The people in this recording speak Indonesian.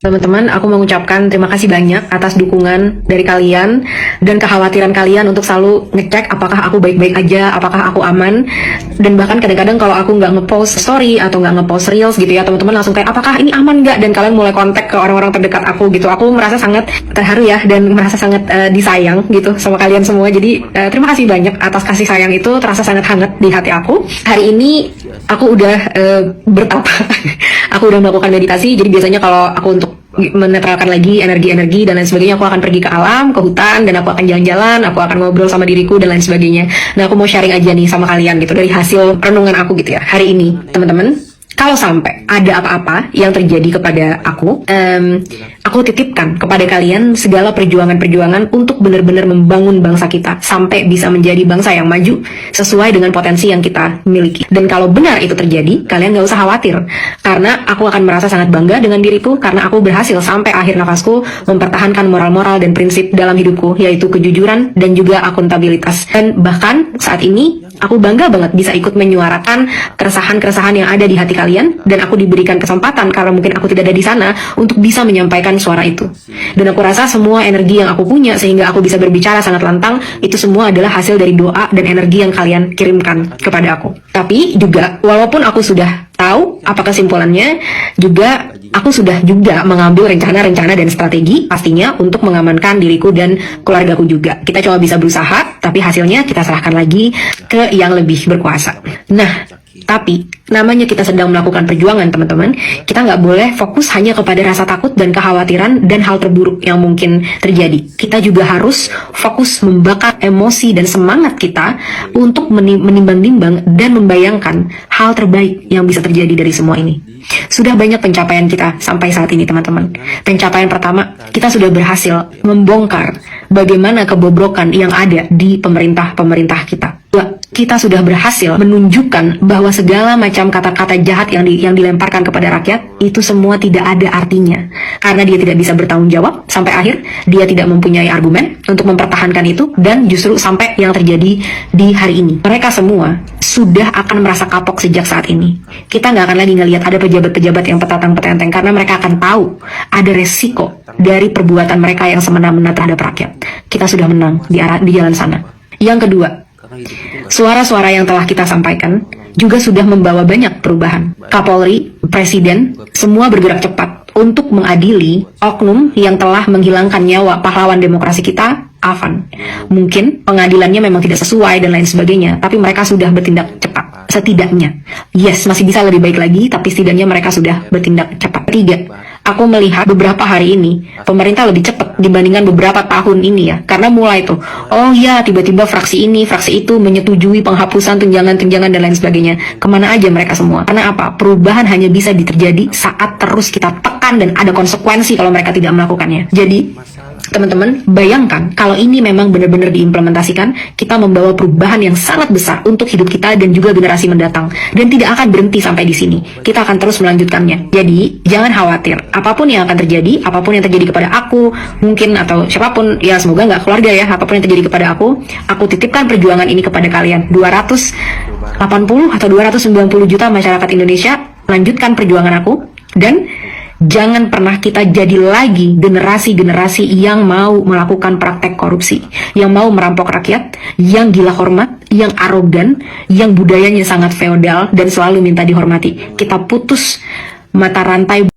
Teman-teman, aku mengucapkan terima kasih banyak atas dukungan dari kalian dan kekhawatiran kalian untuk selalu ngecek apakah aku baik-baik aja, apakah aku aman. Dan bahkan kadang-kadang kalau aku nggak ngepost story atau nggak ngepost reels gitu ya, teman-teman langsung kayak apakah ini aman nggak? Dan kalian mulai kontak ke orang-orang terdekat aku gitu. Aku merasa sangat terharu ya dan merasa sangat disayang gitu sama kalian semua. Jadi terima kasih banyak atas kasih sayang itu, terasa sangat hangat di hati aku. Hari ini aku udah bertapa, aku udah melakukan meditasi. Jadi biasanya kalau aku untuk menetralkan lagi energi-energi dan lain sebagainya, aku akan pergi ke alam, ke hutan, dan aku akan jalan-jalan, aku akan ngobrol sama diriku dan lain sebagainya. Nah, aku mau sharing aja nih sama kalian gitu dari hasil renungan aku gitu ya hari ini, teman-teman. Kalau sampai ada apa-apa yang terjadi kepada aku titipkan kepada kalian segala perjuangan-perjuangan untuk benar-benar membangun bangsa kita sampai bisa menjadi bangsa yang maju sesuai dengan potensi yang kita miliki. Dan kalau benar itu terjadi, kalian gak usah khawatir, karena aku akan merasa sangat bangga dengan diriku karena aku berhasil sampai akhir nafasku mempertahankan moral-moral dan prinsip dalam hidupku, yaitu kejujuran dan juga akuntabilitas. Dan bahkan saat ini aku bangga banget bisa ikut menyuarakan keresahan-keresahan yang ada di hati kalian, dan aku diberikan kesempatan karena mungkin aku tidak ada di sana untuk bisa menyampaikan suara itu. Dan aku rasa semua energi yang aku punya sehingga aku bisa berbicara sangat lantang, itu semua adalah hasil dari doa dan energi yang kalian kirimkan kepada aku. Tapi juga walaupun aku sudah tahu apa kesimpulannya, juga aku sudah juga mengambil rencana-rencana dan strategi pastinya untuk mengamankan diriku dan keluargaku juga. Kita cuma bisa berusaha, tapi hasilnya kita serahkan lagi ke yang lebih berkuasa. Nah, tapi namanya kita sedang melakukan perjuangan, teman-teman. Kita nggak boleh fokus hanya kepada rasa takut dan kekhawatiran dan hal terburuk yang mungkin terjadi. Kita juga harus fokus membakar emosi dan semangat kita untuk menimbang-nimbang dan membayangkan hal terbaik yang bisa terjadi dari semua ini. Sudah banyak pencapaian kita sampai saat ini, teman-teman. Pencapaian pertama, kita sudah berhasil membongkar bagaimana kebobrokan yang ada di pemerintah kita. Kita sudah berhasil menunjukkan bahwa segala macam kata-kata jahat yang dilemparkan kepada rakyat itu semua tidak ada artinya, karena dia tidak bisa bertanggung jawab sampai akhir, dia tidak mempunyai argumen untuk mempertahankan itu, dan justru sampai yang terjadi di hari ini. Mereka semua sudah akan merasa kapok sejak saat ini. Kita nggak akan lagi ngelihat ada pejabat-pejabat yang petatang-petenteng, karena mereka akan tahu ada resiko dari perbuatan mereka yang semena-mena terhadap rakyat. Kita sudah menang di jalan sana. Yang kedua, suara-suara yang telah kita sampaikan juga sudah membawa banyak perubahan. Kapolri, Presiden, semua bergerak cepat untuk mengadili oknum yang telah menghilangkan nyawa pahlawan demokrasi kita, Afan. Mungkin pengadilannya memang tidak sesuai dan lain sebagainya, tapi mereka sudah bertindak cepat. Setidaknya, yes, masih bisa lebih baik lagi, tapi setidaknya mereka sudah bertindak cepat. Ketiga, aku melihat beberapa hari ini pemerintah lebih cepat dibandingkan beberapa tahun ini ya, karena mulai tuh, oh ya, tiba-tiba fraksi ini, fraksi itu menyetujui penghapusan tunjangan-tunjangan dan lain sebagainya. Kemana aja mereka semua? Karena apa? Perubahan hanya bisa terjadi saat terus kita tekan dan ada konsekuensi kalau mereka tidak melakukannya. Jadi teman-teman, bayangkan kalau ini memang benar-benar diimplementasikan, kita membawa perubahan yang sangat besar untuk hidup kita dan juga generasi mendatang, dan tidak akan berhenti sampai di sini. Kita akan terus melanjutkannya. Jadi jangan khawatir, apapun yang akan terjadi, apapun yang terjadi kepada aku mungkin atau siapapun ya, semoga nggak keluarga ya, apapun yang terjadi kepada aku titipkan perjuangan ini kepada kalian. 280 atau 290 juta masyarakat Indonesia, lanjutkan perjuangan aku, dan jangan pernah kita jadi lagi generasi-generasi yang mau melakukan praktek korupsi, yang mau merampok rakyat, yang gila hormat, yang arogan, yang budayanya sangat feodal dan selalu minta dihormati. Kita putus mata rantai